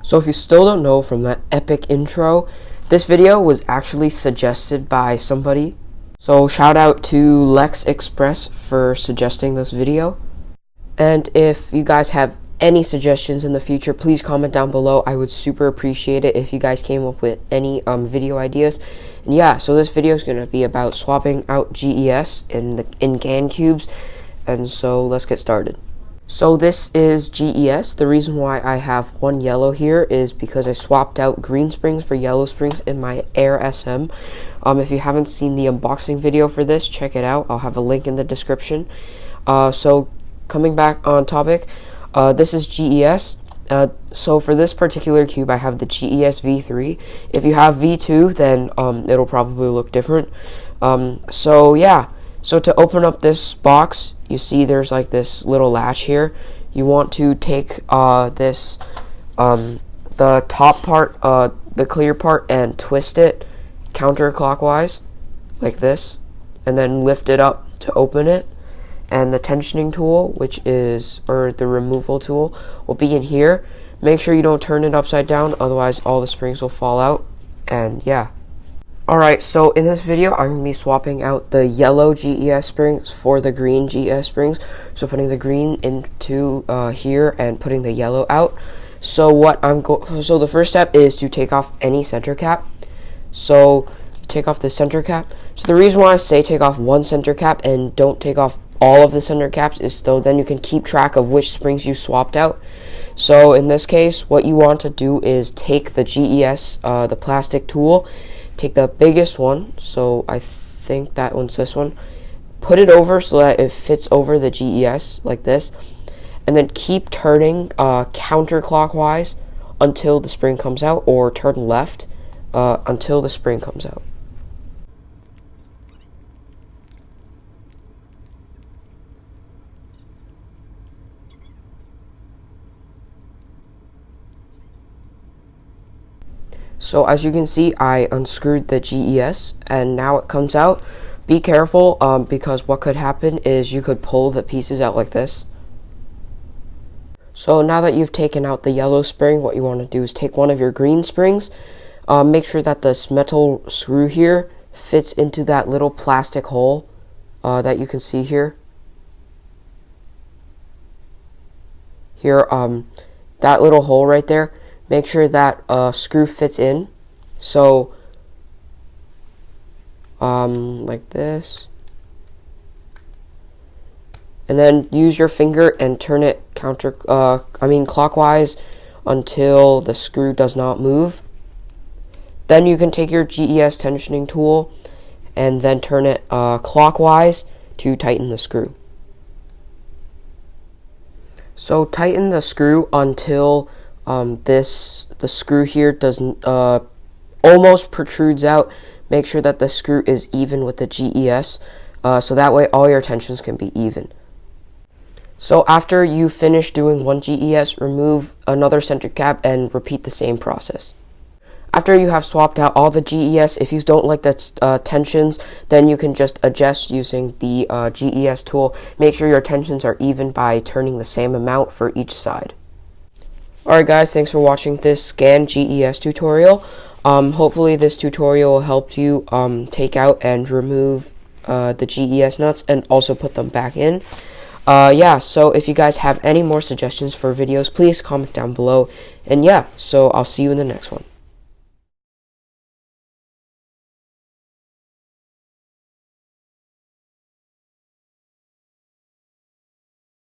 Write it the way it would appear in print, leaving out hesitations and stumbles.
So if you still don't know from that epic intro, this video was actually suggested by somebody. So shout out to Lex Express for suggesting this video. And if you guys have any suggestions in the future, please comment down below. I would super appreciate it if you guys came up with any video ideas. And yeah, so this video is going to be about swapping out GES in GAN cubes. And so let's get started. So this is GES. The reason why I have one yellow here is because I swapped out green springs for yellow springs in my Air SM. If you haven't seen the unboxing video for this, check it out. I'll have a link in the description. So coming back on topic, this is GES. So for this particular cube, I have the GES V3. If you have V2, then it'll probably look different. So yeah. So to open up this box, you see there's like this little latch here. You want to take the top part, the clear part, and twist it counterclockwise like this, and then lift it up to open it. And the tensioning tool, or the removal tool, will be in here. Make sure you don't turn it upside down, otherwise all the springs will fall out. And yeah. Alright, so in this video, I'm going to be swapping out the yellow GES springs for the green GES springs. So putting the green into here and putting the yellow out. So the first step is to take off any center cap. So take off the center cap. So the reason why I say take off one center cap and don't take off all of the center caps is so then you can keep track of which springs you swapped out. So in this case, what you want to do is take the GES, the plastic tool. Take the biggest one, so I think that one's this one, put it over so that it fits over the GES like this, and then keep turning counterclockwise until the spring comes out, or turn left until the spring comes out. So as you can see, I unscrewed the GES and now it comes out. Be careful because what could happen is you could pull the pieces out like this. So now that you've taken out the yellow spring, what you want to do is take one of your green springs. Make sure that this metal screw here fits into that little plastic hole that you can see here. That little hole right there. Make sure that screw fits in, so like this, and then use your finger and turn it clockwise until the screw does not move. Then you can take your GES tensioning tool and then turn it clockwise to tighten the screw. So tighten the screw until the screw here doesn't almost protrudes out. Make sure that the screw is even with the GES, so that way all your tensions can be even. So after you finish doing one GES, remove another center cap and repeat the same process. After you have swapped out all the GES, if you don't like the tensions, then you can just adjust using the GES tool. Make sure your tensions are even by turning the same amount for each side. Alright guys, thanks for watching this GAN GES tutorial. Hopefully this tutorial will help you take out and remove the GES nuts and also put them back in. Yeah, so if you guys have any more suggestions for videos, please comment down below. And yeah, so I'll see you in the next one.